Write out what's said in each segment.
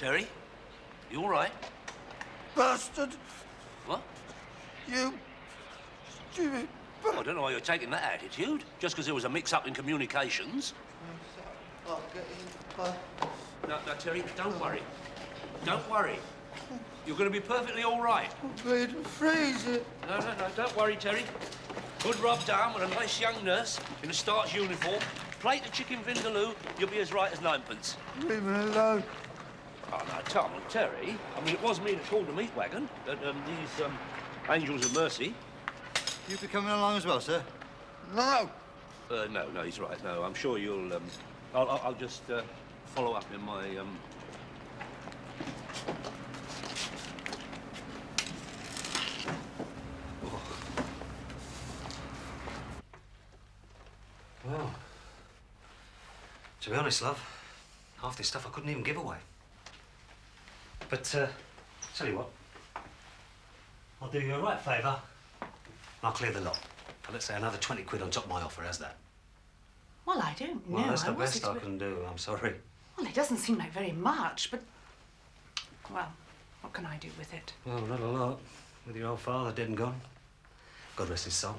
Terry, you all right? Bastard! What? You stupid Well, I don't know why you're taking that attitude. Just because there was a mix-up in communications. I'll get in. No, Terry, don't worry. Don't worry. You're going to be perfectly all right. I'll freeze it. No, don't worry, Terry. Good rub down with a nice young nurse in a starch uniform. Plate of chicken vindaloo, you'll be as right as ninepence. Leave me alone. Oh, no, Tom and Terry. I mean, it was me that called the meat wagon. These, Angels of Mercy. You be coming along as well, sir? No. No, he's right. No, I'm sure you'll, I'll just, follow up in my, Well, to be honest, love, half this stuff I couldn't even give away. But, tell you what, I'll do you a right favour. I'll clear the lot. For, let's say, another 20 quid on top of my offer. How's that? Well, I don't know. Well, that's the best I can do. I'm sorry. Well, it doesn't seem like very much, but... Well, what can I do with it? Well, not a lot. With your old father dead and gone. God rest his soul.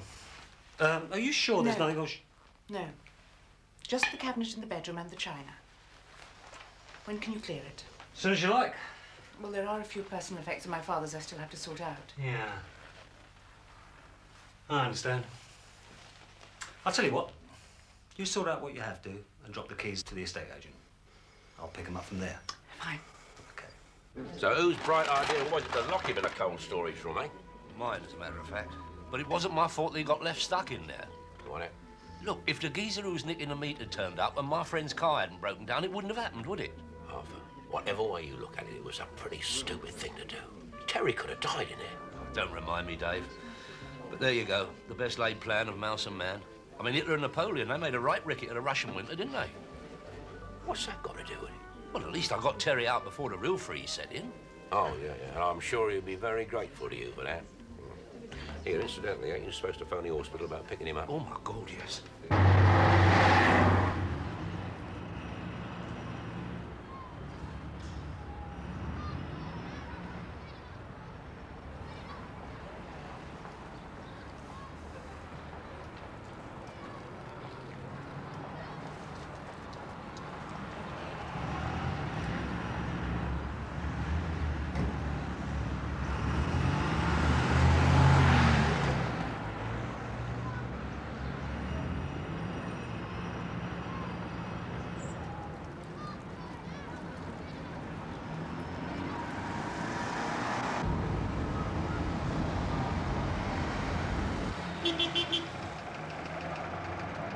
Are you sure there's nothing else? No. Just the cabinet in the bedroom and the china. When can you clear it? As soon as you like. Well, there are a few personal effects of my father's I still have to sort out. Yeah. I understand. I'll tell you what. You sort out what you have to and drop the keys to the estate agent. I'll pick them up from there. Fine. Okay. So whose bright idea was it to lock him in a cold storage room, eh? mine, as a matter of fact. But it wasn't my fault that he got left stuck in there. What it? Look, if the geezer who was nicking the meat had turned up and my friend's car hadn't broken down, it wouldn't have happened, would it? Arthur, whatever way you look at it, it was a pretty stupid thing to do. Terry could have died in there. Don't remind me, Dave. But there you go, the best laid plan of mouse and man. I mean, Hitler and Napoleon, they made a right ricket of the Russian winter, didn't they? What's that got to do with it? Well, at least I got Terry out before the real freeze set in. Oh, yeah. And I'm sure he'll be very grateful to you for that. Here, incidentally, ain't you supposed to phone the hospital about picking him up? Oh, my God, yes.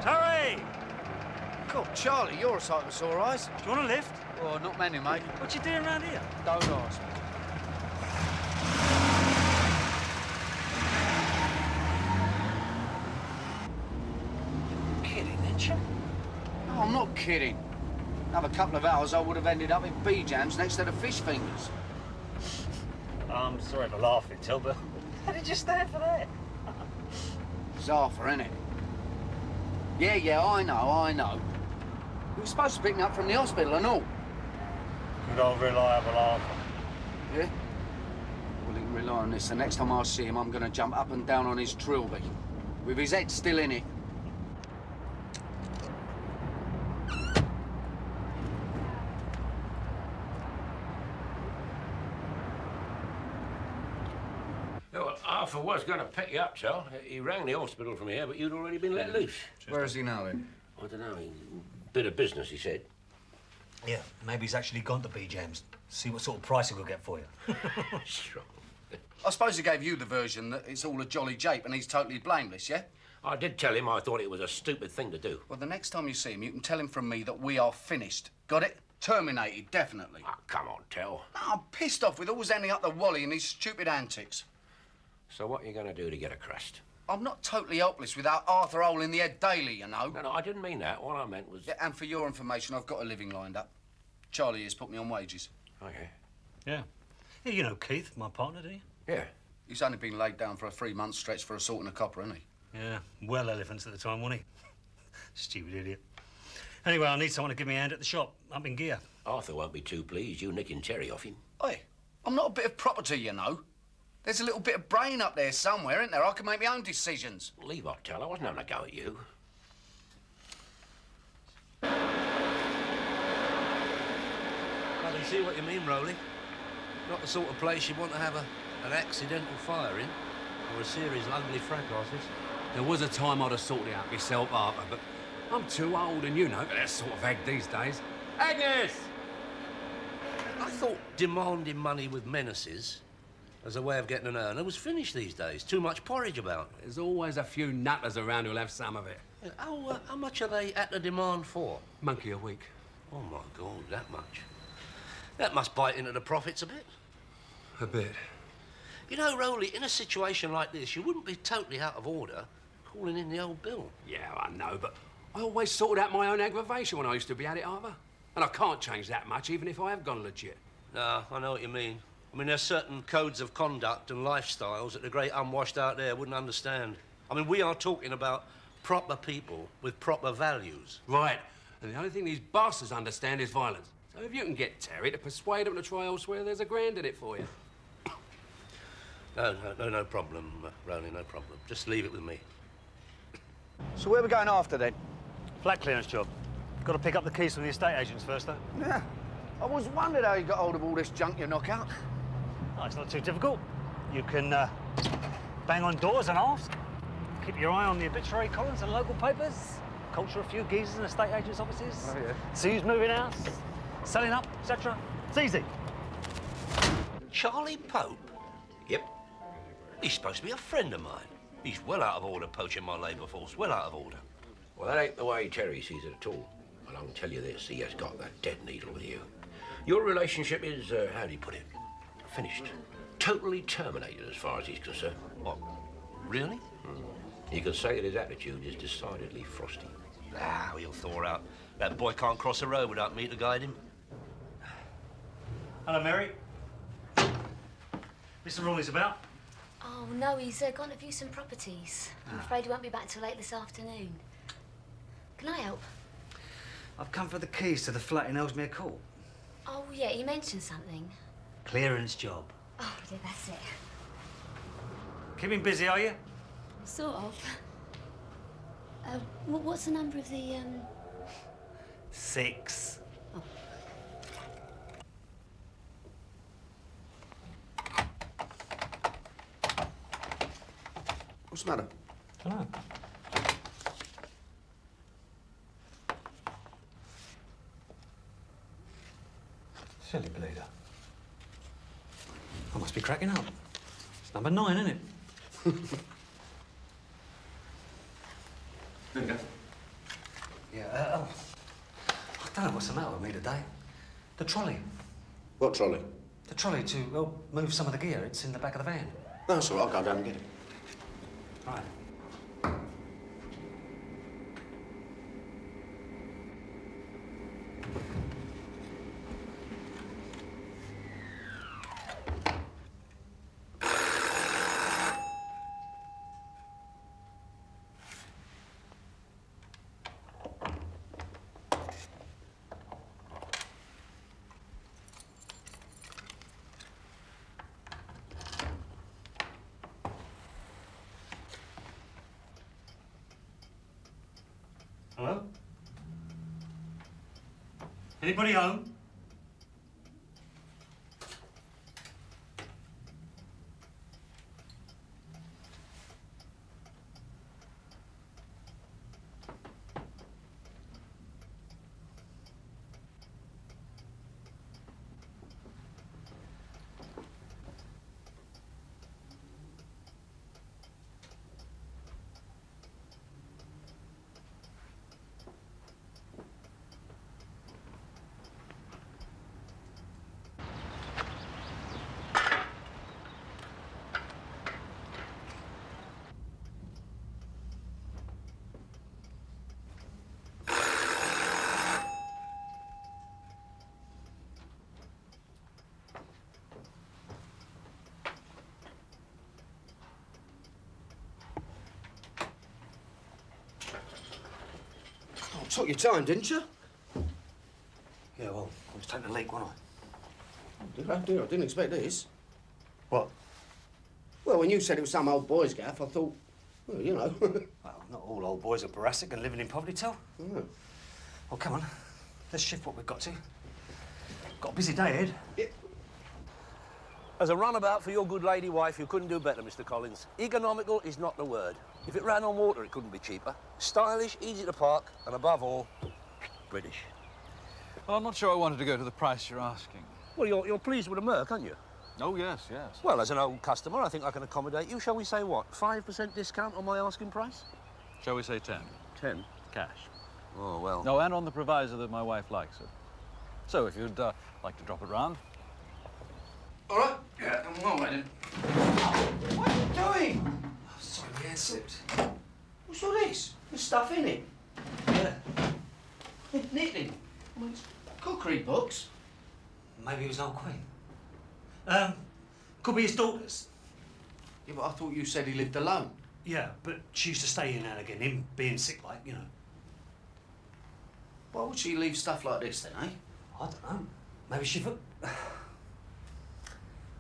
Terry! God, Charlie, you're a sight for sore eyes. Do you want a lift? Oh, not many, mate. What you doing around here? Don't ask me. Kidding, ain't you? No, I'm not kidding. Another couple of hours, I would have ended up in B-jams next to the fish fingers. I'm sorry for laughing, Till, but how did you stand for that? It's Arthur, innit? Yeah, I know. We were supposed to pick him up from the hospital and all. Good old reliable Arthur. Yeah? Well, you can rely on this. The next time I see him, I'm going to jump up and down on his trilby, with his head still in it. Well, Arthur was going to pick you up, Charles. He rang the hospital from here, but you'd already been let loose. Where is he now, then? I don't know. Bit of business, he said. Yeah, maybe he's actually gone to B-Jams. See what sort of price he could get for you. Sure. I suppose he gave you the version that it's all a jolly jape and he's totally blameless, yeah? I did tell him I thought it was a stupid thing to do. Well, the next time you see him, you can tell him from me that we are finished. Got it? Terminated, definitely. Oh, come on, Tell. I'm pissed off with always ending up the Wally and his stupid antics. So what are you going to do to get a crust? I'm not totally helpless without Arthur Hole in the head daily, you know. No, I didn't mean that. What I meant was... Yeah, and for your information, I've got a living lined up. Charlie has put me on wages. Okay. Yeah. Yeah, you know Keith, my partner, do you? Yeah. He's only been laid down for a 3-month stretch for assaulting a copper, hasn't he? Yeah, well elephants at the time, wasn't he? Stupid idiot. Anyway, I need someone to give me a hand at the shop. I'm in gear. Arthur won't be too pleased, you nicking Terry off him. Oi, I'm not a bit of property, you know. There's a little bit of brain up there somewhere, isn't there? I can make my own decisions. Leave Octel, I wasn't having a go at you. I can see what you mean, Rowley. Not the sort of place you want to have an accidental fire in, or a series of ugly fracasses. There was a time I'd have sorted it out myself, Arthur, but I'm too old and you know that sort of egg these days. Agnes! I thought demanding money with menaces as a way of getting an earner was finished these days. Too much porridge about. There's always a few nutters around who'll have some of it. How much are they at the demand for? Monkey a week. Oh, my God, that much. That must bite into the profits a bit. A bit. You know, Rowley, in a situation like this, you wouldn't be totally out of order calling in the old bill. Yeah, I know, but I always sorted out my own aggravation when I used to be at it, Arthur. And I can't change that much, even if I have gone legit. No, I know what you mean. I mean, there's certain codes of conduct and lifestyles that the great unwashed out there wouldn't understand. I mean, we are talking about proper people with proper values. Right. And the only thing these bastards understand is violence. So if you can get Terry to persuade them to try elsewhere, there's a grand in it for you. No problem, Rowley, no problem. Just leave it with me. So where are we going after, then? Flat clearance job. Got to pick up the keys from the estate agents first, though. Yeah. I was wondering how you got hold of all this junk you knock out. Oh, it's not too difficult. You can bang on doors and ask. Keep your eye on the obituary columns and local papers. Culture a few geezers in estate agents' offices. Oh, yeah. See who's moving out, selling up, etc. It's easy. Charlie Pope? Yep. He's supposed to be a friend of mine. He's well out of order poaching my labour force, well out of order. Well, that ain't the way Terry sees it at all. And I can tell you this, he has got that dead needle with you. Your relationship is, how do you put it? Finished. Totally terminated as far as he's concerned. What, really? You can say that his attitude is decidedly frosty. Ah, he'll thaw out. That boy can't cross a road without me to guide him. Hello, Mary. Mr. Rawley's about. Oh, no, he's gone to view some properties. I'm afraid he won't be back till late this afternoon. Can I help? I've come for the keys to the flat in Ellesmere Court. Oh, yeah, you mentioned something. Clearance job. Oh, yeah, that's it. Keeping busy, are you? Sort of. What's the number of the, 6. What's the matter? I don't know. Silly bleeder. I must be cracking up. It's number 9, isn't it? There you go. Yeah, I don't know what's the matter with me today. The trolley. What trolley? The trolley to, well, move some of the gear. It's in the back of the van. No, that's all right. I'll go down and get it. Right. Hello? Anybody home? Oh, took your time, didn't you? Just take the leak, won't I? Oh dear, I didn't expect this. What? Well, when you said it was some old boy's gaff, I thought, well, you know. Well, not all old boys are boracic and living in poverty, too. Oh. Well, come on. Let's shift what we've got to. Got a busy day ahead. Yeah. As a runabout for your good lady wife, you couldn't do better, Mr. Collins. Economical is not the word. If it ran on water, it couldn't be cheaper. Stylish, easy to park, and above all, British. Well, I'm not sure I wanted to go to the price you're asking. Well, you're pleased with the Merc, aren't you? Oh, yes, yes. Well, as an old customer, I think I can accommodate you. Shall we say what, 5% discount on my asking price? Shall we say 10? 10? Cash. Oh, well. No, and on the proviso that my wife likes it. So, if you'd like to drop it round. All right. Yeah, I'm all right then. What are you doing? Oh, sorry, my hand slipped. What's all this? There's stuff in it. Yeah. Knitting. Well, it's cookery books. Maybe it was old Queen. Could be his daughter's. Yeah, but I thought you said he lived alone. Yeah, but she used to stay here now and again, him being sick like, you know. Why would she leave stuff like this then, eh? I don't know. Maybe she...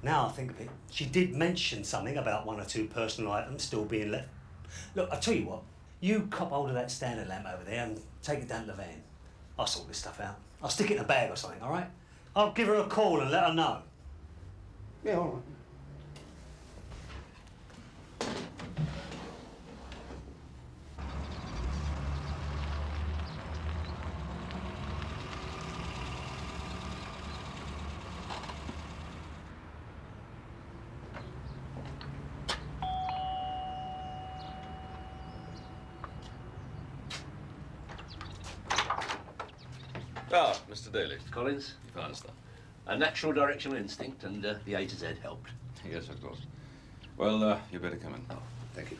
Now I think of it, she did mention something about 1 or 2 personal items still being left. Look, I'll tell you what. You cop hold of that standard lamp over there and take it down to the van. I'll sort this stuff out. I'll stick it in a bag or something, all right? I'll give her a call and let her know. Yeah, all right. Ah, Mr. Daly. Collins? You found stuff. A natural directional instinct, and the A to Z helped. Yes, of course. Well, you better come in. Oh, thank you.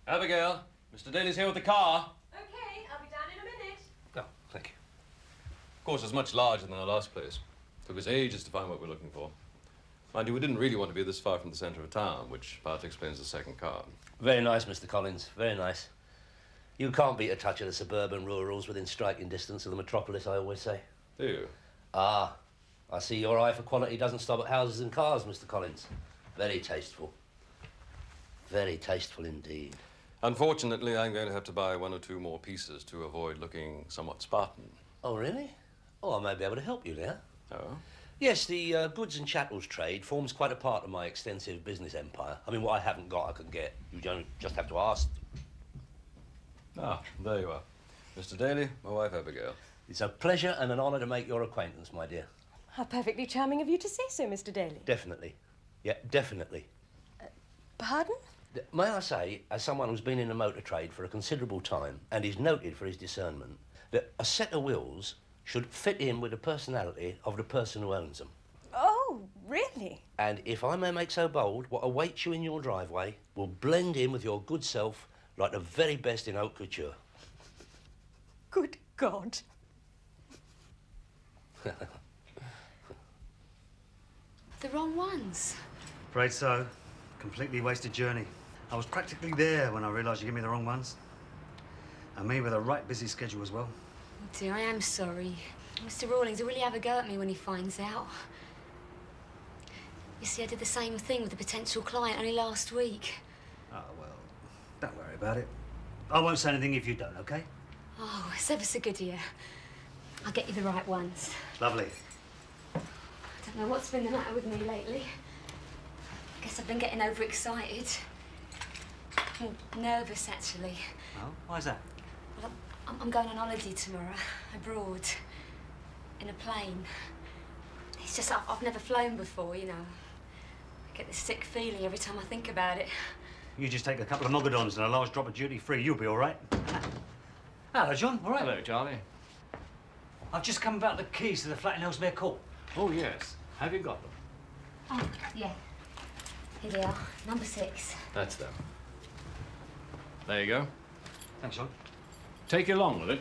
Abigail, Mr. Daly's here with the car. Okay, I'll be down in a minute. Oh, thank you. Of course, it's much larger than our last place. Took us ages to find what we're looking for. Mind you, we didn't really want to be this far from the centre of town, which partly explains the second car. Very nice, Mr. Collins. Very nice. You can't beat a touch of the suburban rurals within striking distance of the metropolis, I always say. Do you? Ah, I see your eye for quality doesn't stop at houses and cars, Mr. Collins. Very tasteful. Very tasteful indeed. Unfortunately, I'm going to have to buy 1 or 2 more pieces to avoid looking somewhat Spartan. Oh, really? Oh, I may be able to help you there. Oh? Yes, the goods and chattels trade forms quite a part of my extensive business empire. I mean, what I haven't got, I can get. You don't just have to ask. Ah, there you are. Mr. Daly, my wife Abigail. It's a pleasure and an honour to make your acquaintance, my dear. How perfectly charming of you to say so, Mr. Daly. Definitely. Yeah, definitely. Pardon? May I say, as someone who's been in the motor trade for a considerable time and is noted for his discernment, that a set of wheels should fit in with the personality of the person who owns them. Oh, really? And if I may make so bold, what awaits you in your driveway will blend in with your good self like the very best in haute couture. Good God. The wrong ones. Afraid so. Completely wasted journey. I was practically there when I realised you gave me the wrong ones. And me with a right busy schedule as well. Oh dear, I am sorry. Mr. Rawlings will really have a go at me when he finds out. You see, I did the same thing with a potential client only last week. Oh, well, don't worry about it. I won't say anything if you don't, OK? Oh, it's ever so good of you. I'll get you the right ones. Lovely. I don't know what's been the matter with me lately. I guess I've been getting overexcited. Well, nervous, actually. Oh, why's that? Well, I'm going on holiday tomorrow, abroad, in a plane. It's just I've never flown before, you know. I get this sick feeling every time I think about it. You just take a couple of mogadons and a large drop of duty-free, you'll be all right. Hello, John. All right? Hello, Charlie. I've just come about the keys to the flat in Ellesmere Court. Oh, yes. Have you got them? Oh, yeah. Here they are, number 6. That's them. There you go. Thanks, John. Take you along with it.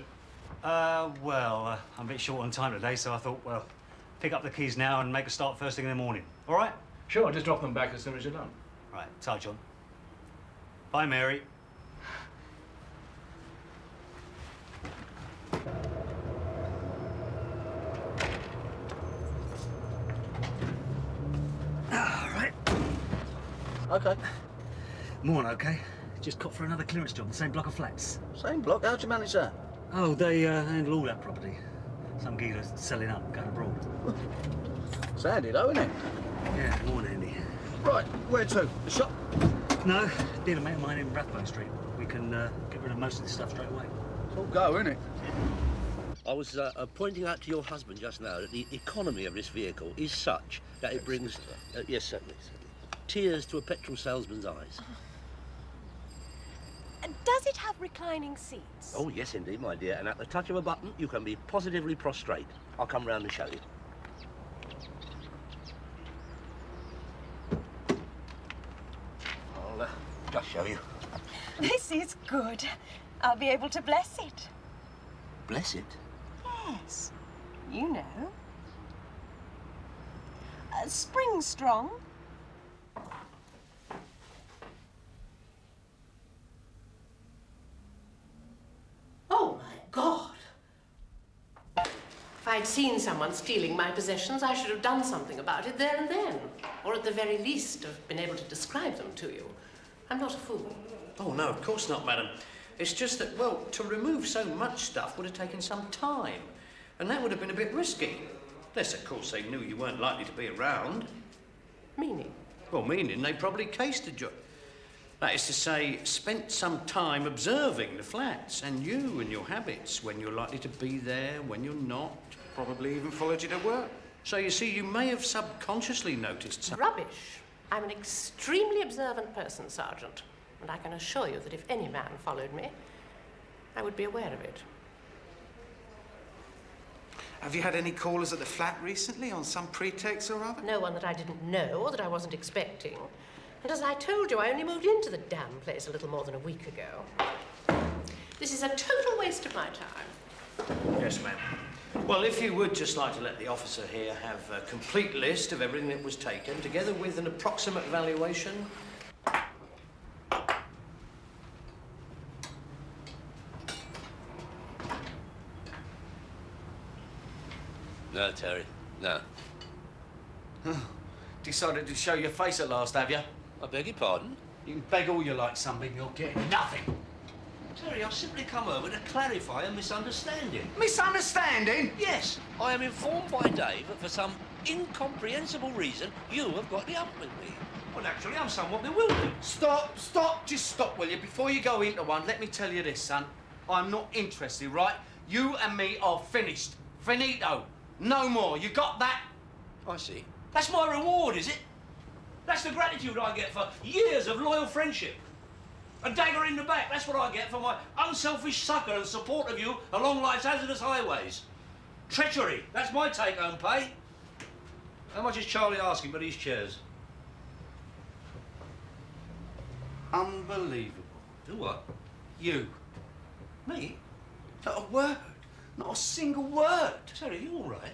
Well, I'm a bit short on time today, so I thought, well, pick up the keys now and make a start first thing in the morning. All right? Sure, just drop them back as soon as you're done. Right, ta, John. Bye, Mary. OK. Morning, OK. Just caught for another clearance job, the same block of flats. Same block? How'd you manage that? Oh, they handle all that property. Some geezer's selling up, going abroad. It's handy though, isn't it? Yeah, more than handy. Right, where to? The shop? No, dealer mate of mine in Rathbone Street. We can get rid of most of this stuff straight away. It's all go, isn't it? I was pointing out to your husband just now that the economy of this vehicle is such that it brings, yes, certainly, tears to a petrol salesman's eyes. Does it have reclining seats? Oh, yes, indeed, my dear. And at the touch of a button, you can be positively prostrate. I'll come round and show you. I'll just show you. This is good. I'll be able to bless it. Bless it. Yes. You know. Spring strong. Oh, my God. If I'd seen someone stealing my possessions, I should have done something about it there and then. Or at the very least, have been able to describe them to you. I'm not a fool. Oh, no, of course not, madam. It's just that, well, to remove so much stuff would have taken some time. And that would have been a bit risky. Unless, of course, they knew you weren't likely to be around. Meaning? Well, meaning they probably casted you. That is to say, spent some time observing the flats and you and your habits, when you're likely to be there, when you're not. Probably even followed you to work. So, you see, you may have subconsciously noticed some... Rubbish. I'm an extremely observant person, Sergeant. And I can assure you that if any man followed me, I would be aware of it. Have you had any callers at the flat recently on some pretext or other? No one that I didn't know or that I wasn't expecting. And as I told you, I only moved into the damn place a little more than a week ago. This is a total waste of my time. Yes, ma'am. Well, if you would just like to let the officer here have a complete list of everything that was taken, together with an approximate valuation. No, Terry, no. Decided to show your face at last, have you? I beg your pardon? You can beg all you like, Sunbeam, you're getting nothing. Terry, I've simply come over to clarify a misunderstanding. Misunderstanding? Yes, I am informed by Dave that for some incomprehensible reason, you have got the up with me. Well, naturally, I'm somewhat bewildered. Stop, just stop, will you? Before you go into one, let me tell you this, son. I'm not interested, right? You and me are finished. Finito. No more. You got that? I see. That's my reward, is it? That's the gratitude I get for years of loyal friendship. A dagger in the back, that's what I get for my unselfish succour and support of you along life's hazardous highways. Treachery, that's my take-home pay. How much is Charlie asking for these chairs? Unbelievable. Do what? You. Me? Not a word. Not a single word. Terry, you all right?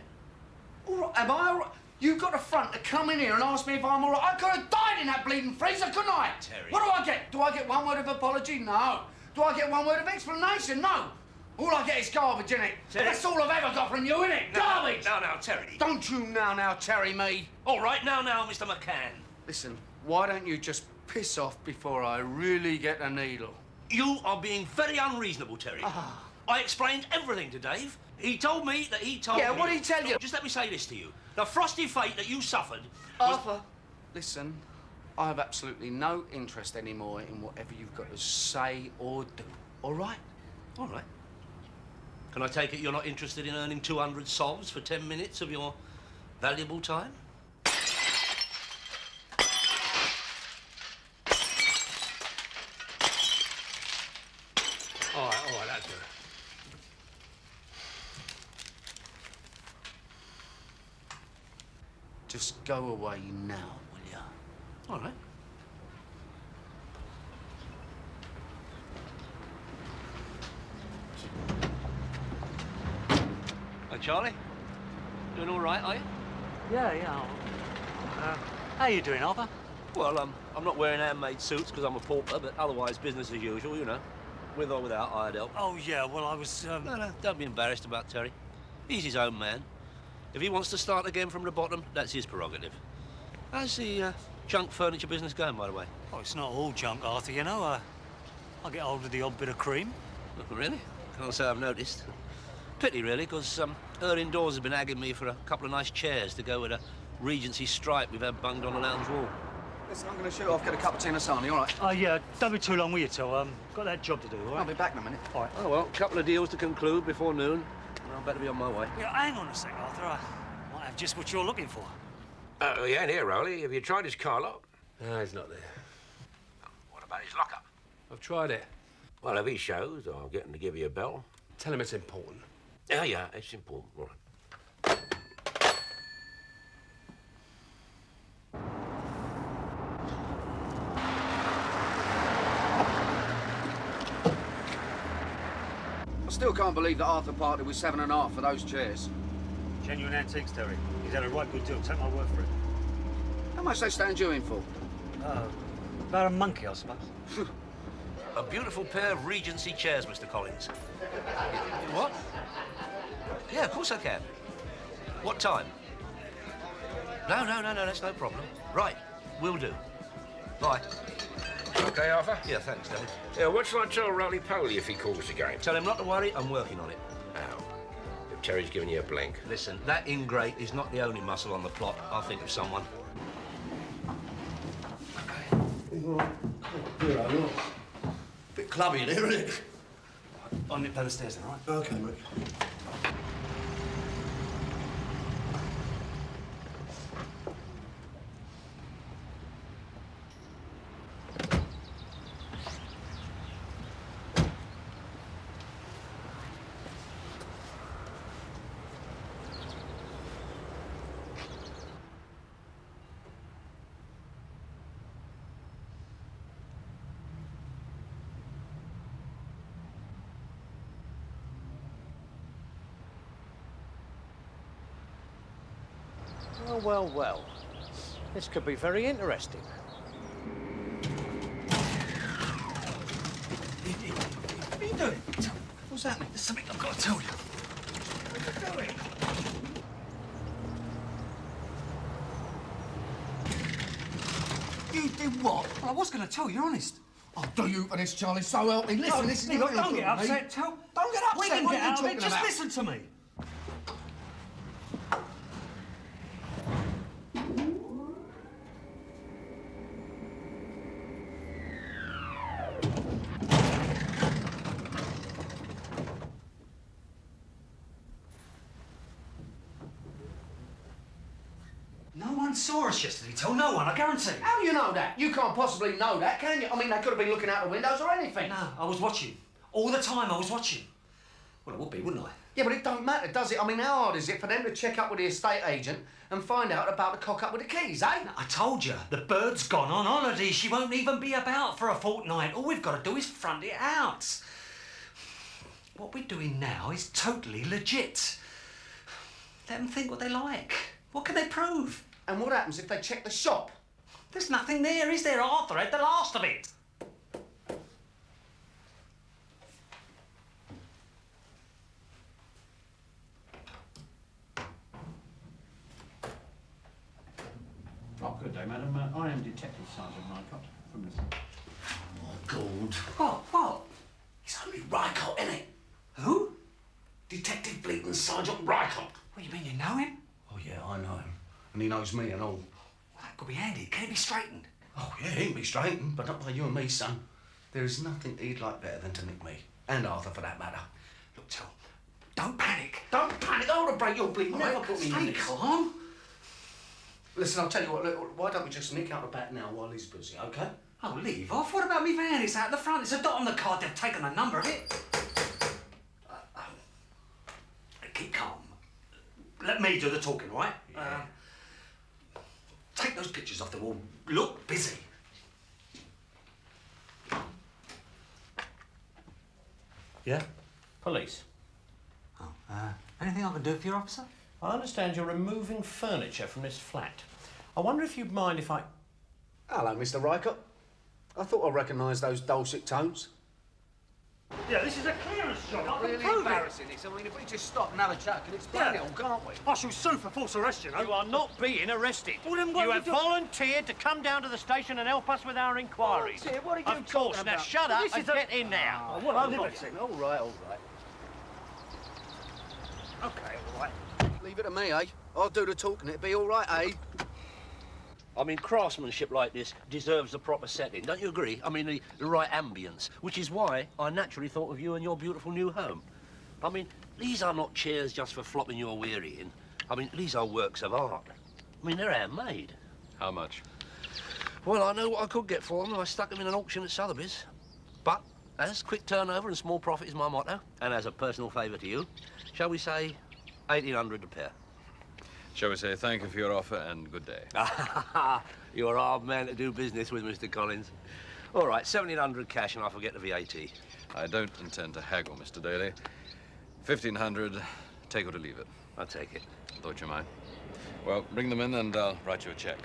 All right, am I all right? You've got the front to come in here and ask me if I'm all right. I could have died in that bleeding freezer, couldn't I? Terry. What do I get? Do I get one word of apology? No. Do I get one word of explanation? No. All I get is garbage, innit? Terry. That's all I've ever got from you, innit? Garbage! Now, Terry. Don't you now, Terry me. All right, now, Mr. McCann. Listen, why don't you just piss off before I really get a needle? You are being very unreasonable, Terry. I explained everything to Dave. He told me that he told me... Yeah, what did he tell you? Just let me say this to you. The frosty fate that you suffered Arthur, listen, I have absolutely no interest anymore in whatever you've got to say or do. All right? All right. Can I take it you're not interested in earning 200 sovs for 10 minutes of your valuable time? All right, that's good. Just go away now, will you? All right. Hey, Charlie. Doing all right, are you? Yeah. How you doing, Arthur? Well, I'm not wearing handmade suits because I'm a pauper, but otherwise business as usual, you know. With or without hired help. Oh, yeah, well, I was, No, don't be embarrassed about Terry. He's his own man. If he wants to start again from the bottom, that's his prerogative. How's the junk furniture business going, by the way? Oh, it's not all junk, Arthur, you know. I get hold of the odd bit of cream. Oh, really? Can't say I've noticed. Pity, really, because her indoors has been nagging me for a couple of nice chairs to go with a Regency stripe we've had bunged on the lounge wall. Listen, I'm going to shoot off, get a cup of tea and a sarnie, all right? Oh, yeah, don't be too long with you, Till. Got that job to do, all right? I'll be back in a minute. All right. Oh, well, a couple of deals to conclude before noon. I'll better be on my way. Yeah, hang on a sec, Arthur. I might have just what you're looking for. He ain't here, Rowley. Have you tried his car lock? No, he's not there. What about his lockup? I've tried it. Well, if he shows, I'll get him to give you a bell. Tell him it's important. Oh, yeah, it's important. All right. I still can't believe that Arthur parted with 7.5 for those chairs. Genuine antiques, Terry. He's had a right good deal. Take my word for it. How much they stand you in for? About a monkey, I suppose. A beautiful pair of Regency chairs, Mr. Collins. What? Yeah, of course I can. What time? No, that's no problem. Right, will do. Bye. OK, Arthur? Yeah, thanks, Dave. Yeah, what shall I tell Rowley Poley if he calls again? Tell him not to worry, I'm working on it. Ow. If Terry's giving you a blink. Listen, that ingrate is not the only muscle on the plot. I'll think of someone. Bit clubby in here, isn't it? I'll nip down the stairs then, all right? OK, mate. Well, well, well. This could be very interesting. What are you doing? What's happening? There's something I've got to tell you. What are you doing? You did what? Well, I was going to tell you, honest. Oh, do you for this, Charlie? So help me. Listen, this is Look, don't get upset, Tell. Don't get upset. We can What get are you out of it. talking Just about? listen to me. No one saw us yesterday, Till. No one, I guarantee. How do you know that? You can't possibly know that, can you? I mean, they could have been looking out the windows or anything. No, I was watching. All the time I was watching. Well, I would be, wouldn't I? Yeah, but it don't matter, does it? I mean, how hard is it for them to check up with the estate agent and find out about the cock-up with the keys, eh? I told you, the bird's gone on holiday. She won't even be about for a fortnight. All we've got to do is front it out. What we're doing now is totally legit. Let them think what they like. What can they prove? And what happens if they check the shop? There's nothing there, is there, Arthur? At the last of it. Oh, good day, madam. I am Detective Sergeant Rycott from this. Oh, God. What? It's only Rycott, isn't it? Who? Detective Bleaton Sergeant Rycott. What, you mean you know him? Oh, yeah, I know him. And he knows me and all. Well, that could be handy. Can it be straightened? Oh, yeah, he can be straightened, but not by you and me, son. There is nothing he'd like better than to nick me. And Arthur, for that matter. Look, Till, don't panic. Don't panic. I want to break your bleeding neck. Put me in Stay this. calm. Listen, I'll tell you what, look, why don't we just nick out the back now while he's busy, OK? Oh, leave off. What about me van? It's out the front. It's a dot on the card. They've taken the number of it. Keep calm. Let me do the talking, all right? Yeah. Take those pictures off the wall. Look busy. Yeah? Police. Oh, anything I can do for you, officer? I understand you're removing furniture from this flat. I wonder if you'd mind if I... Hello, Mr. Rycott. I thought I recognised those dulcet tones. Yeah, this is a clearance job. I can Really prove embarrassing, this. I mean, if we just stop and have a chat, can explain it all, can't we? I shall sue for false arrest, you know. You are not being arrested. Well, then what you are have we doing? volunteered to come down to the station and help us with our inquiries. Volunteer? What are you Of course. talking Now about? shut up This and is a- get in there. Oh, what a liberty. All right, all right. Okay, all right. Leave it to me, eh? I'll do the talking. It'll be all right, eh? I mean, craftsmanship like this deserves the proper setting, don't you agree? I mean, the right ambience, which is why I naturally thought of you and your beautiful new home. I mean, these are not chairs just for flopping your weary in. I mean, these are works of art. I mean, they're handmade. How much? Well, I know what I could get for them. I stuck them in an auction at Sotheby's. But as quick turnover and small profit is my motto, and as a personal favour to you, shall we say 1,800 a pair? Shall we say thank you for your offer and good day? You're a hard man to do business with, Mr. Collins. All right, 1,700 cash and I forget the VAT. I don't intend to haggle, Mr. Daly. 1,500, take or to leave it. I'll take it. Thought you might. Well, bring them in and I'll write you a check.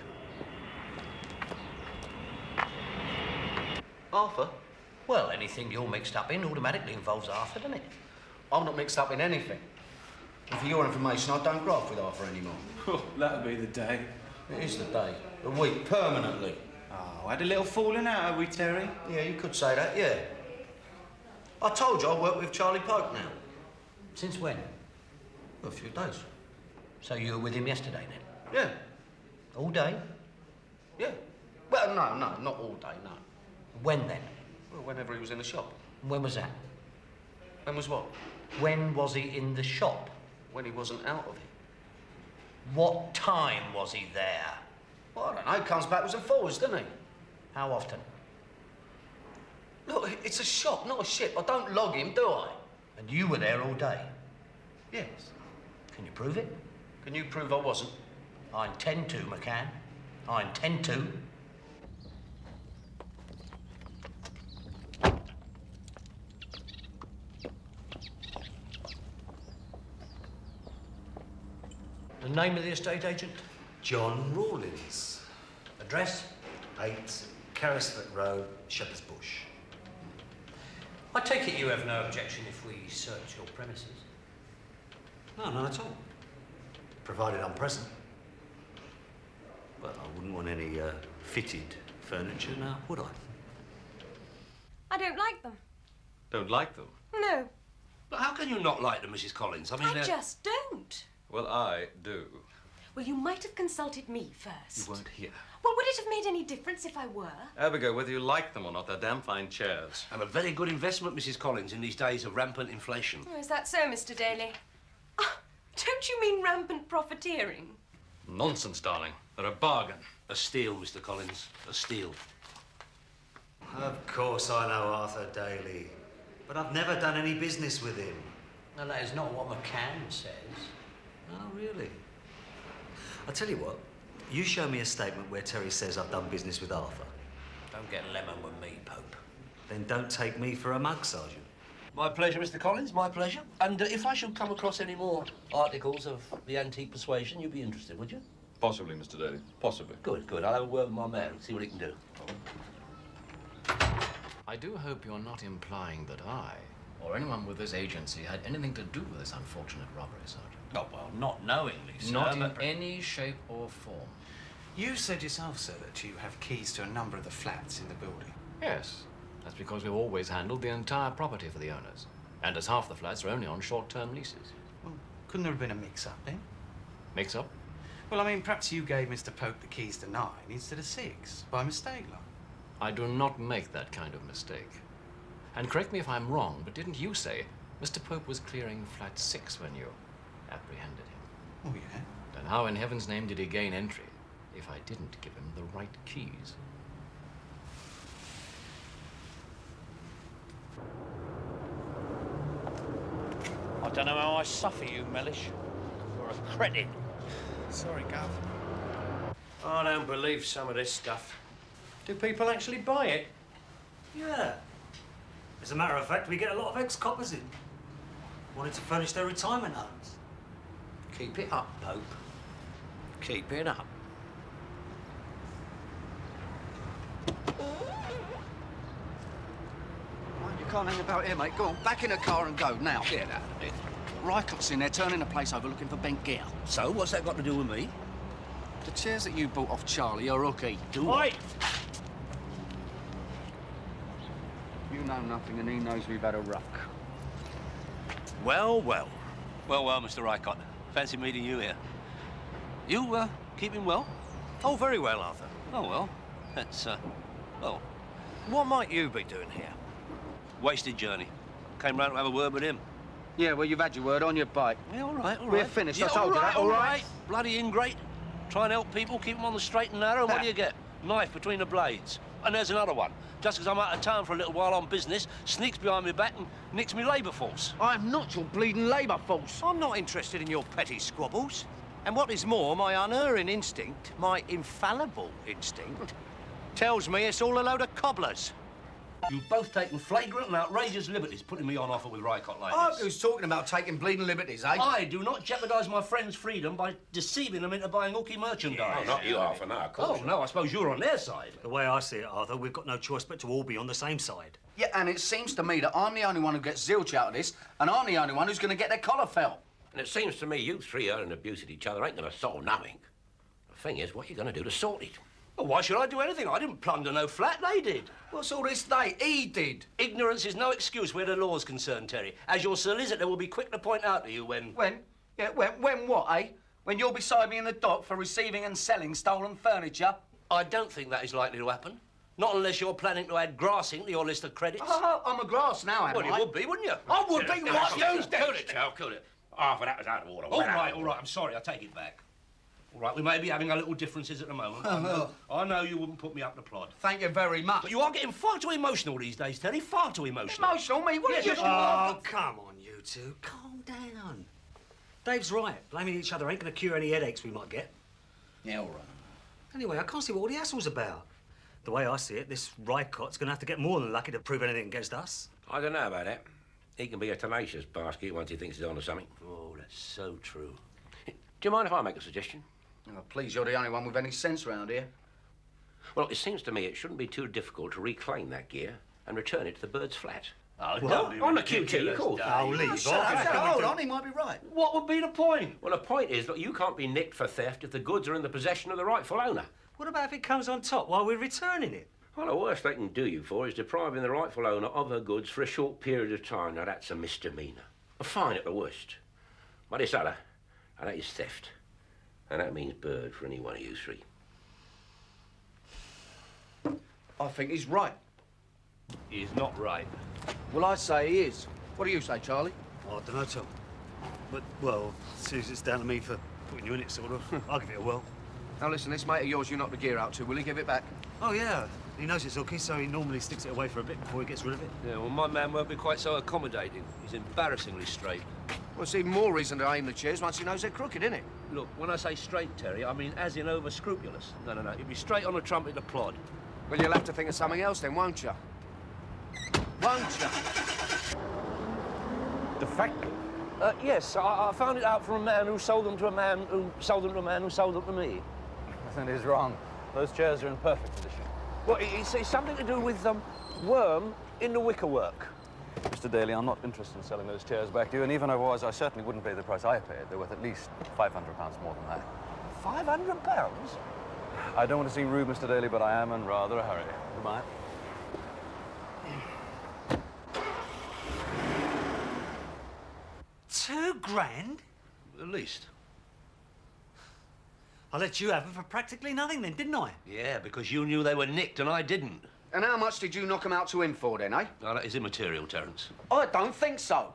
Arthur? Well, anything you're mixed up in automatically involves Arthur, doesn't it? I'm not mixed up in anything. And for your information, I don't graft with Arthur anymore. Oh, that'll be the day. It is the day. The week, permanently. Oh, had a little falling out, have we, Terry? Yeah, you could say that, yeah. I told you I work with Charlie Pope now. Since when? A few days. So you were with him yesterday, then? Yeah. All day? Yeah. Well, no, not all day, no. When, then? Well, whenever he was in the shop. When was that? When was what? When was he in the shop? When he wasn't out of it. What time was he there? Well, I don't know. He comes backwards and forwards, doesn't he? How often? Look, it's a shop, not a ship. I don't log him, do I? And you were there all day? Yes. Can you prove it? Can you prove I wasn't? I intend to, McCann. I intend to. The name of the estate agent? John Rawlins. Address? 8 Carrisford Road, Shepherd's Bush. I take it you have no objection if we search your premises? No, none at all. Provided I'm present. But I wouldn't want any fitted furniture now, would I? I don't like them. Don't like them? No, But how can you not like them, Mrs. Collins? I mean, I just don't. Well, I do. Well, you might have consulted me first. You weren't here. Well, would it have made any difference if I were? Abigail, whether you like them or not, they're damn fine chairs. And a very good investment, Mrs. Collins, in these days of rampant inflation. Oh, is that so, Mr. Daly? Oh, don't you mean rampant profiteering? Nonsense, darling. They're a bargain. A steal, Mr. Collins. A steal. Of course I know Arthur Daly, but I've never done any business with him. No, that is not what McCann says. Oh, really? I'll tell you what, you show me a statement where Terry says I've done business with Arthur. Don't get lemon with me, Pope. Then don't take me for a mug, Sergeant. My pleasure, Mr. Collins, my pleasure. And if I should come across any more articles of the antique persuasion, you'd be interested, would you? Possibly, Mr. Daly. Possibly. Good, good. I'll have a word with my man, see what he can do. I do hope you're not implying that I, or anyone with this agency, had anything to do with this unfortunate robbery, Sergeant. Oh, well, not knowingly, sir. Not in any shape or form. You said yourself, sir, that you have keys to a number of the flats in the building. Yes. That's because we've always handled the entire property for the owners. And as half the flats are only on short-term leases. Well, couldn't there have been a mix-up then? Mix-up? Well, I mean, perhaps you gave Mr. Pope the keys to 9 instead of 6, by mistake, like. I do not make that kind of mistake. And correct me if I'm wrong, but didn't you say Mr. Pope was clearing flat 6 when you apprehended him? Oh, yeah? Then how in heaven's name did he gain entry if I didn't give him the right keys? I don't know how I suffer you, Mellish. You're a cretin. Sorry, Gov. I don't believe some of this stuff. Do people actually buy it? Yeah. As a matter of fact, we get a lot of ex-coppers in. Wanted to furnish their retirement homes. Keep it up, Pope. Keep it up. You can't hang about here, mate. Go on, back in the car and go, now. Get out of it. Rycott's in there turning the place over looking for bent gear. So, what's that got to do with me? The chairs that you bought off Charlie are rookie. Oi! You know nothing and he knows we've had a ruck. Well, well. Well, well, Mr. Rycott. Fancy meeting you here. You, keeping well? Oh, very well, Arthur. Oh, well. That's, well... What might you be doing here? Wasted journey. Came round to have a word with him. Yeah, well, you've had your word on your bike. Yeah, all right, all right. We're finished, Yeah, I told you that, all right? Bloody ingrate. Try and help people, keep them on the straight and narrow. What do you get? Knife between the blades. And there's another one. Just because I'm out of town for a little while on business, sneaks behind my back and nicks me labour force. I'm not your bleeding labour force. I'm not interested in your petty squabbles. And what is more, my unerring instinct, my infallible instinct, tells me it's all a load of cobblers. You've both taken flagrant and outrageous liberties putting me on offer with Rycott like I this. was talking about taking bleeding liberties, eh? I do not jeopardise my friends' freedom by deceiving them into buying hooky merchandise. Oh, not you, Arthur, no, of course. Oh, no, I suppose you're on their side. The way I see it, Arthur, we've got no choice but to all be on the same side. Yeah, and it seems to me that I'm the only one who gets zilch out of this, and I'm the only one who's going to get their collar felt. And it seems to me you three hurling abuse at each other ain't going to solve nothing. The thing is, what are you going to do to sort it? Well, why should I do anything? I didn't plunder no flat, they did. What's all this they? He did. Ignorance is no excuse where the law's concerned, Terry. As your solicitor will be quick to point out to you when... When? Yeah, when what, eh? When you're beside me in the dock for receiving and selling stolen furniture? I don't think that is likely to happen. Not unless you're planning to add grassing to your list of credits. Oh, I'm a grass now, am I? Well, you would be, wouldn't you? I would be. What? You Killed it, Charles, killed it. Arthur, that was out of order. All right, I'm sorry, I take it back. All right, we may be having our little differences at the moment. I know you wouldn't put me up to plod. Thank you very much. But you are getting far too emotional these days, Terry. Far too emotional. Emotional, me? What Yes, are you... yes, Oh, come on, you two. Calm down. Dave's right. Blaming each other ain't going to cure any headaches we might get. Yeah, all right. Anyway, I can't see what all the hassle's about. The way I see it, this Rycott's going to have to get more than lucky to prove anything against us. I don't know about that. He can be a tenacious basket once he thinks he's on to something. Oh, that's so true. Do you mind if I make a suggestion? Oh, please, you're the only one with any sense round here. Well, it seems to me it shouldn't be too difficult to reclaim that gear and return it to the bird's flat. Oh, What? don't be On the QT, ridiculous, of course. Dave. I'll leave. Shut up, hold on, he might be right. What would be the point? Well, the point is that you can't be nicked for theft if the goods are in the possession of the rightful owner. What about if it comes on top while we're returning it? Well, the worst they can do you for is depriving the rightful owner of her goods for a short period of time. Now, that's a misdemeanour. A fine at the worst. But this other, and that is theft. And that means bird for any one of you three. I think he's right. He's not right. Well, I say he is. What do you say, Charlie? Oh, I don't know, Tom. But, well, since it's down to me for putting you in it, sort of, I'll give it a whirl. Now, listen, this mate of yours you knocked the gear out to, will he give it back? Oh, yeah. He knows it's hooky, so he normally sticks it away for a bit before he gets rid of it. Yeah, well, my man won't be quite so accommodating. He's embarrassingly straight. Well, it's even more reason to aim the chairs once he knows they're crooked, isn't it? Look, when I say straight, Terry, I mean as in over-scrupulous. No, he'll be straight on the trumpet to plod. Well, you'll have to think of something else then, won't you? Won't you? Defective? Yes, I found it out from a man who sold them to a man who sold them to a man who sold them to me. Nothing is wrong. Those chairs are in perfect condition. Well, it's something to do with worm in the wickerwork. Mr. Daly, I'm not interested in selling those chairs back to you, and even if I was, I certainly wouldn't pay the price I paid. They're worth at least £500 more than that. £500? I don't want to seem rude, Mr. Daly, but I am in rather a hurry. Goodbye. £2,000? At least. I let you have them for practically nothing then, didn't I? Yeah, because you knew they were nicked and I didn't. And how much did you knock them out to him for then, eh? No, that is immaterial, Terence. I don't think so.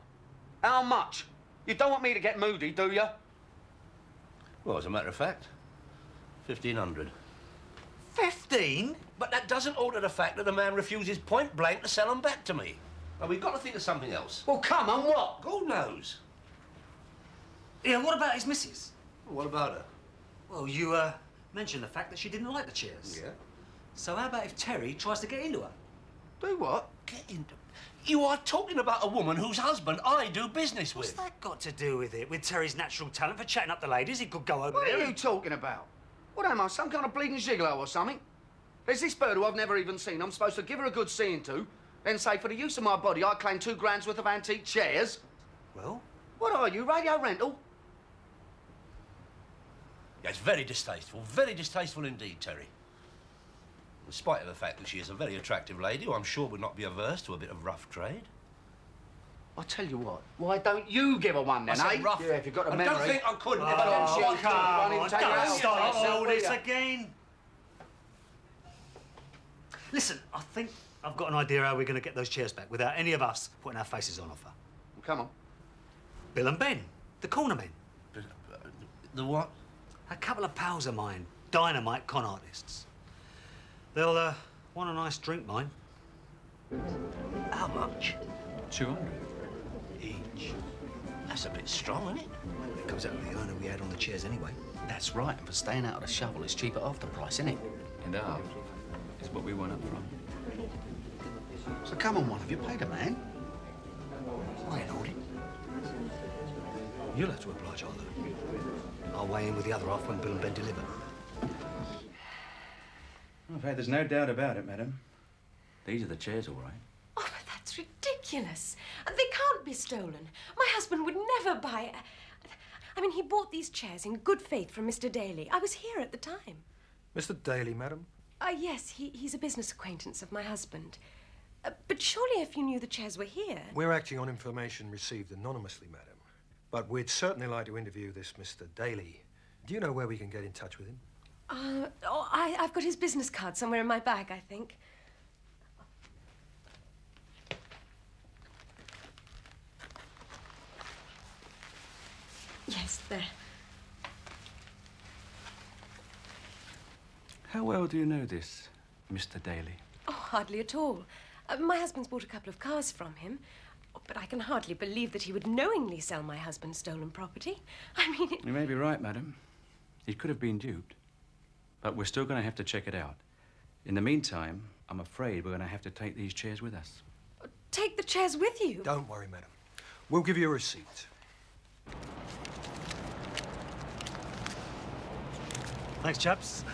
How much? You don't want me to get moody, do you? Well, as a matter of fact, 1,500. 15? But that doesn't alter the fact that the man refuses point blank to sell them back to me. Now, we've got to think of something else. Well, come on, what? God knows. Yeah, what about his missus? Well, what about her? Well, you, mentioned the fact that she didn't like the chairs. Yeah. So how about if Terry tries to get into her? Do what? Get into... You are talking about a woman whose husband I do business with. What's that got to do with it? With Terry's natural talent for chatting up the ladies, he could go over What there are you talking about? What am I, some kind of bleeding gigolo or something? There's this bird who I've never even seen. I'm supposed to give her a good seeing to, Then say, for the use of my body, I claim 2 grand's worth of antique chairs. Well? What are you, radio rental? Yeah, it's very distasteful indeed, Terry. In spite of the fact that she is a very attractive lady who I'm sure would not be averse to a bit of rough trade. I tell you what, why don't you give her one then, I said eh? rough. Yeah, if you've got a I memory. don't think I could. If I don't see you come one, on, take it out don't start yourself, all will this ya? again. Listen, I think I've got an idea how we're going to get those chairs back without any of us putting our faces on offer. Come on. Bill and Ben, the corner men. The what? A couple of pals of mine, dynamite con artists. They'll want a nice drink, mind. How much? 200. Each. That's a bit strong, isn't it? It comes out of the earner we had on the chairs anyway. That's right, and for staying out of the shovel, it's cheaper after price, isn't it? And ours is what we went up front. So come on, one of you, pay the man. I ain't holding. You'll have to oblige, Arthur. I'll weigh in with the other half when Bill and Ben deliver. I'm afraid there's no doubt about it, madam. These are the chairs, all right. Oh, but that's ridiculous. They can't be stolen. My husband would never buy... I mean, he bought these chairs in good faith from Mr. Daly. I was here at the time. Mr. Daly, madam? Yes, he's a business acquaintance of my husband. But surely if you knew the chairs were here... We're acting on information received anonymously, madam. But we'd certainly like to interview this Mr. Daly. Do you know where we can get in touch with him? I've got his business card somewhere in my bag, I think. Yes, there. How well do you know this, Mr. Daly? Oh, hardly at all. My husband's bought a couple of cars from him. But I can hardly believe that he would knowingly sell my husband's stolen property. I mean... You may be right, madam. He could have been duped. But we're still going to have to check it out. In the meantime, I'm afraid we're going to have to take these chairs with us. Take the chairs with you? Don't worry, madam. We'll give you a receipt. Thanks, chaps.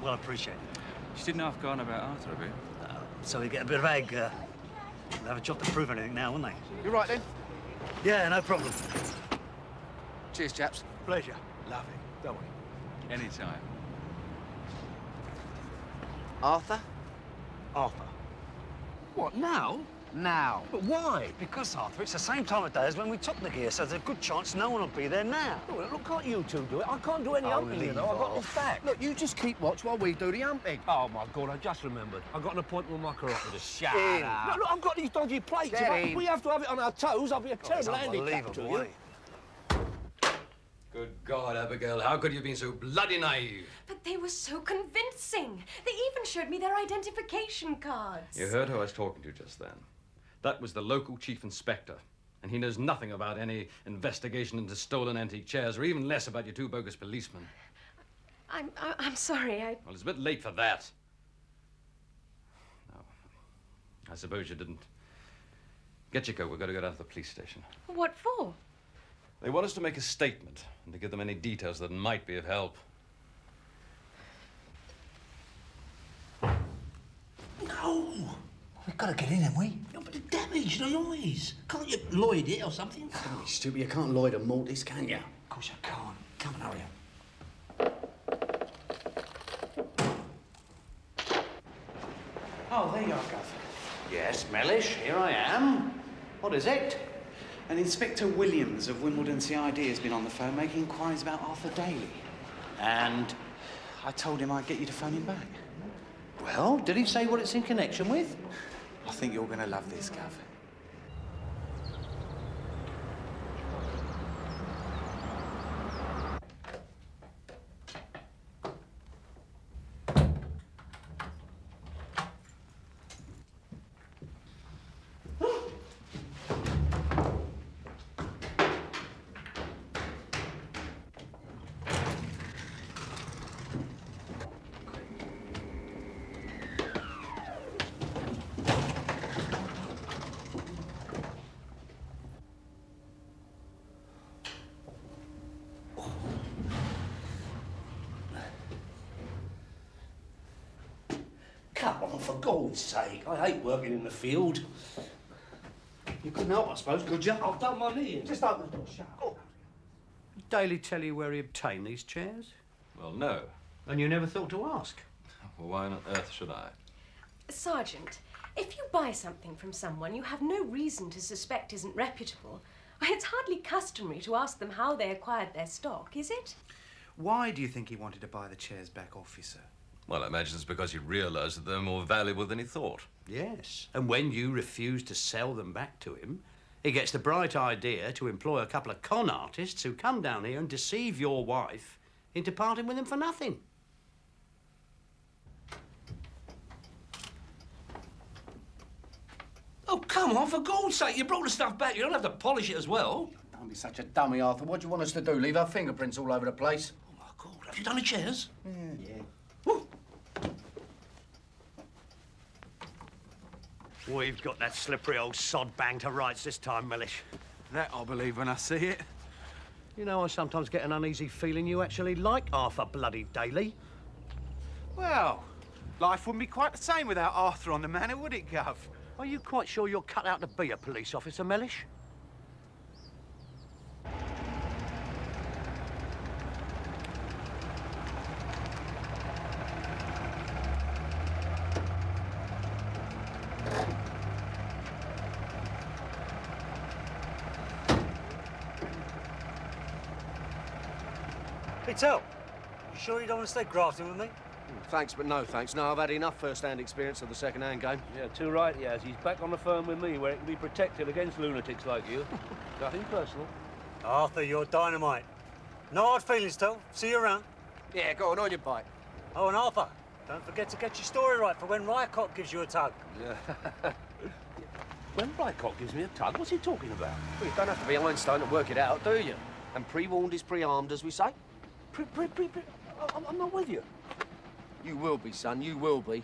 Well appreciated. You didn't have gone about Arthur a bit. So we get a bit of egg. They'll have a job to prove anything now, won't they? You right then? Yeah, no problem. Cheers, chaps. Pleasure. Lovely. Don't we? Anytime. Arthur? Arthur. What, now? Now. But why? Because, Arthur, it's the same time of day as when we took the gear, so there's a good chance no one will be there now. Oh, well, look, can't you two do it? I can't do any Oh, humping, you leave know. I've got this off. back. Look, you just keep watch while we do the humping. Oh, my God, I just remembered. I've got an appointment with my chiropodist. Shut up. Look, I've got these dodgy plates. If we have to have it on our toes, I'll be a terrible handicap to you. Good God, Abigail, how could you have been so bloody naive? But they were so convincing. They even showed me their identification cards. You heard who I was talking to just then. That was the local chief inspector. And he knows nothing about any investigation into stolen antique chairs, or even less about your 2 bogus policemen. I'm sorry, Well, it's a bit late for that. No, I suppose you didn't. Get your coat. We've got to go down to the police station. What for? They want us to make a statement and to give them any details that might be of help. No. We've got to get in, haven't we? No, but the damage, the noise. Can't you Lloyd it or something? Don't be stupid. You can't Lloyd and Mortis, can you? Of course I can't. Come on, hurry up. Oh, there you are, Gov. Yes, Mellish, here I am. What is it? And Inspector Williams of Wimbledon CID has been on the phone making inquiries about Arthur Daly. And? I told him I'd get you to phone him back. Well, did he say what it's in connection with? I think you're going to love this, Gov. for God's sake. I hate working in the field. You couldn't help, I suppose, could you? I've done my knee in. Just open the door, shut up. Did Daly tell you where he obtained these chairs? Well, no. And you never thought to ask? Well, why on earth should I? Sergeant, if you buy something from someone you have no reason to suspect isn't reputable, it's hardly customary to ask them how they acquired their stock, is it? Why do you think he wanted to buy the chairs back off you, sir? Well, I imagine it's because he realised that they're more valuable than he thought. Yes. And when you refuse to sell them back to him, he gets the bright idea to employ a couple of con artists who come down here and deceive your wife into parting with him for nothing. Oh, come on, for God's sake, you brought the stuff back. You don't have to polish it as well. Don't be such a dummy, Arthur. What do you want us to do? Leave our fingerprints all over the place? Oh, my God. Have you done the chairs? Yeah. We've got that slippery old sod bang to rights this time, Mellish. That I'll believe when I see it. You know, I sometimes get an uneasy feeling you actually like Arthur bloody Daly. Well, life wouldn't be quite the same without Arthur on the manor, would it, Gov? Are you quite sure you're cut out to be a police officer, Mellish? Hey, Tell, you sure you don't want to stay grafting with me? Thanks, but no thanks. No, I've had enough first-hand experience of the second-hand game. Yeah, too right he has. He's back on the firm with me, where it can be protected against lunatics like you. Nothing personal. Arthur, you're dynamite. No hard feelings, Tell. See you around. Yeah, go on your bike. Oh, and Arthur, don't forget to get your story right for when Rycott gives you a tug. Yeah. When Rycott gives me a tug, what's he talking about? Well, you don't have to be Einstein to work it out, do you? And pre-warned is pre-armed, as we say. I'm not with you. You will be, son, you will be.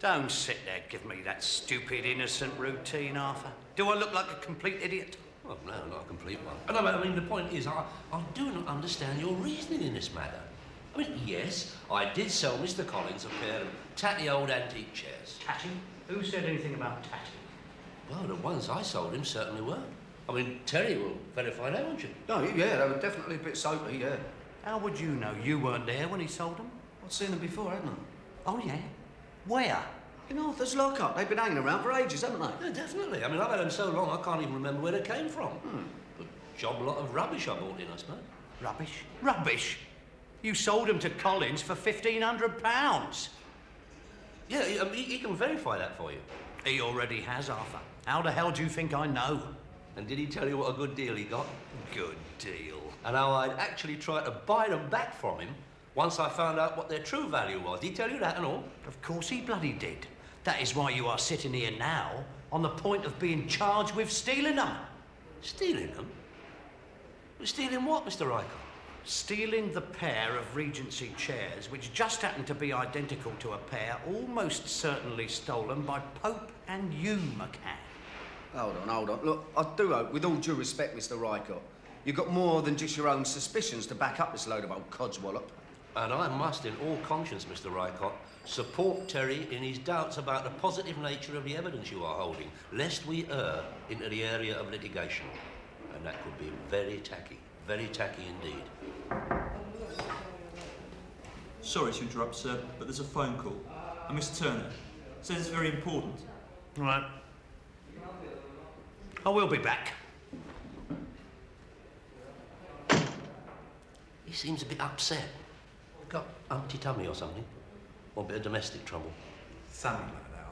Don't sit there giving me that stupid, innocent routine, Arthur. Do I look like a complete idiot? Well, no, not a complete one. No, I mean, the point is, I do not understand your reasoning in this matter. I mean, yes, I did sell Mr. Collins a pair of tatty old antique chairs. Tatty? Who said anything about tatty? Well, the ones I sold him certainly were. I mean, Terry will verify that, won't you? No, yeah, they were definitely a bit soapy, yeah. How would you know you weren't there when he sold them? I'd seen them before, hadn't I? Oh, yeah? Where? In Arthur's lockup. They've been hanging around for ages, haven't they? Yeah, definitely. I mean, I've had them so long I can't even remember where they came from. A job lot of rubbish I bought in, I suppose. Rubbish? Rubbish? You sold them to Collins for £1,500. Yeah, he can verify that for you. He already has, Arthur. How the hell do you think I know? And did he tell you what a good deal he got? Good deal. And how I'd actually try to buy them back from him once I found out what their true value was. Did he tell you that and all? Of course he bloody did. That is why you are sitting here now, on the point of being charged with stealing them. Stealing them? Stealing what, Mr. Rycott? Stealing the pair of Regency chairs, which just happened to be identical to a pair almost certainly stolen by Pope and you, McCann. Hold on. Look, I do hope, with all due respect, Mr. Rycott, you've got more than just your own suspicions to back up this load of old codswallop. And I must, in all conscience, Mr. Rycott, support Terry in his doubts about the positive nature of the evidence you are holding, lest we err into the area of litigation. And that could be very tacky indeed. Sorry to interrupt, sir, but there's a phone call. And Miss Turner says it's very important. Right. I will be back. He seems a bit upset. Got umpty tummy or something? Or a bit of domestic trouble? Something like that,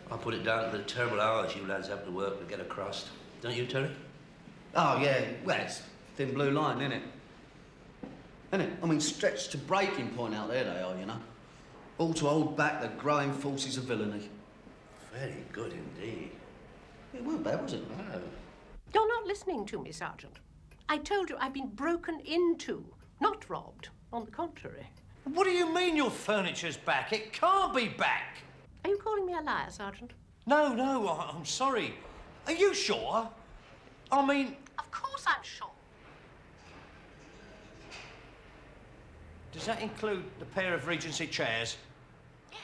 Arthur. I put it down to the terrible hours you lads have to work to get a crust. Don't you, Terry? Oh, yeah. Well, it's thin blue line, isn't it? Isn't it? I mean, stretched to breaking point out there they are, you know. All to hold back the growing forces of villainy. Very good indeed. It weren't bad, was it? No. You're not listening to me, Sergeant. I told you I've been broken into, not robbed. On the contrary. What do you mean your furniture's back? It can't be back. Are you calling me a liar, Sergeant? No, I'm sorry. Are you sure? I mean... Of course I'm sure. Does that include the pair of Regency chairs? Yes.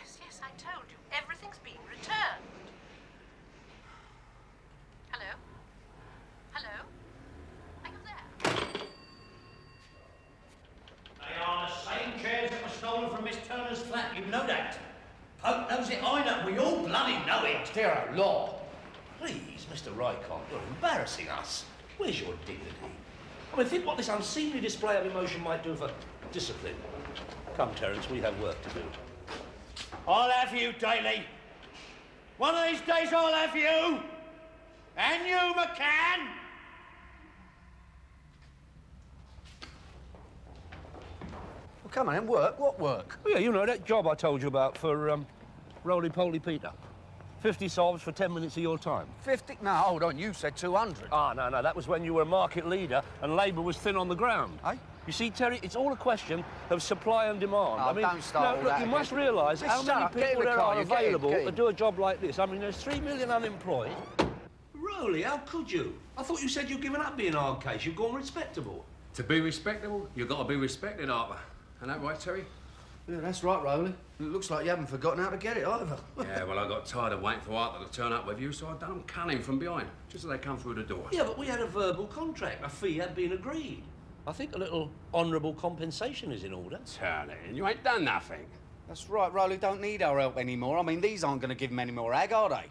You know that. Pope knows it, I know. We all bloody know it. Dear Lord. Please, Mr. Rycott, you're embarrassing us. Where's your dignity? I mean, think what this unseemly display of emotion might do for discipline. Come, Terence, we have work to do. I'll have you, Daly. One of these days I'll have you. And you, McCann. Well, come on, then, work. What work? Oh, yeah, you know, that job I told you about for, Roly-Poly Peter. 50 solves for 10 minutes of your time. 50? No, hold on, you said 200. Ah, no, that was when you were a market leader and Labour was thin on the ground. Eh? You see, Terry, it's all a question of supply and demand. Oh, I mean, don't start all look, that you again. must realise Just how shut many up, get in people the there car, are you get in, available get to in. do a job like this. I mean, there's 3 million unemployed. Roly, how could you? I thought you said you'd given up being hard case. You've gone respectable. To be respectable, you've got to be respected, Arthur. Isn't that right, Terry? Yeah, that's right, Rowley. It looks like you haven't forgotten how to get it either. Yeah, well, I got tired of waiting for Arthur to turn up with you, so I done him cunning from behind, just as they come through the door. Yeah, but we had a verbal contract. A fee had been agreed. I think a little honourable compensation is in order. Turn it in. You ain't done nothing. That's right, Rowley don't need our help anymore. I mean, these aren't going to give him any more ag, are they?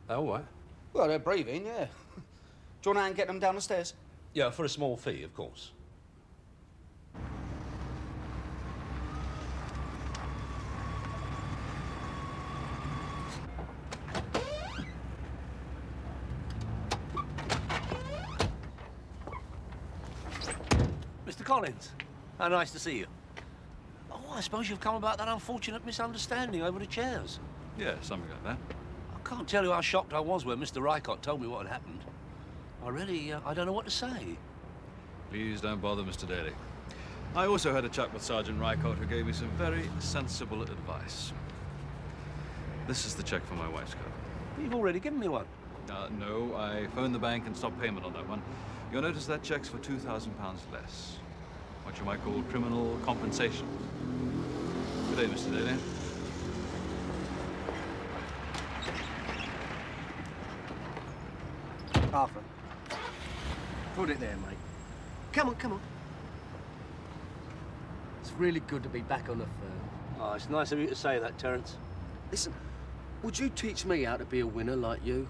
Oh, what? Well, they're breathing, yeah. Do you want to and get them down the stairs? Yeah, for a small fee, of course. Mr. Collins, how nice to see you. Oh, I suppose you've come about that unfortunate misunderstanding over the chairs. Yeah, something like that. I can't tell you how shocked I was when Mr. Rycott told me what had happened. I really, I don't know what to say. Please don't bother, Mr. Daly. I also had a chat with Sergeant Rycott, who gave me some very sensible advice. This is the check for my wife's coat. You've already given me one. No, I phoned the bank and stopped payment on that one. You'll notice that check's for £2,000 less. What you might call criminal compensation. Good day, Mr. Daly. Arthur. Put it there, mate. Come on, come on. It's really good to be back on the firm. Oh, it's nice of you to say that, Terence. Listen, would you teach me how to be a winner like you?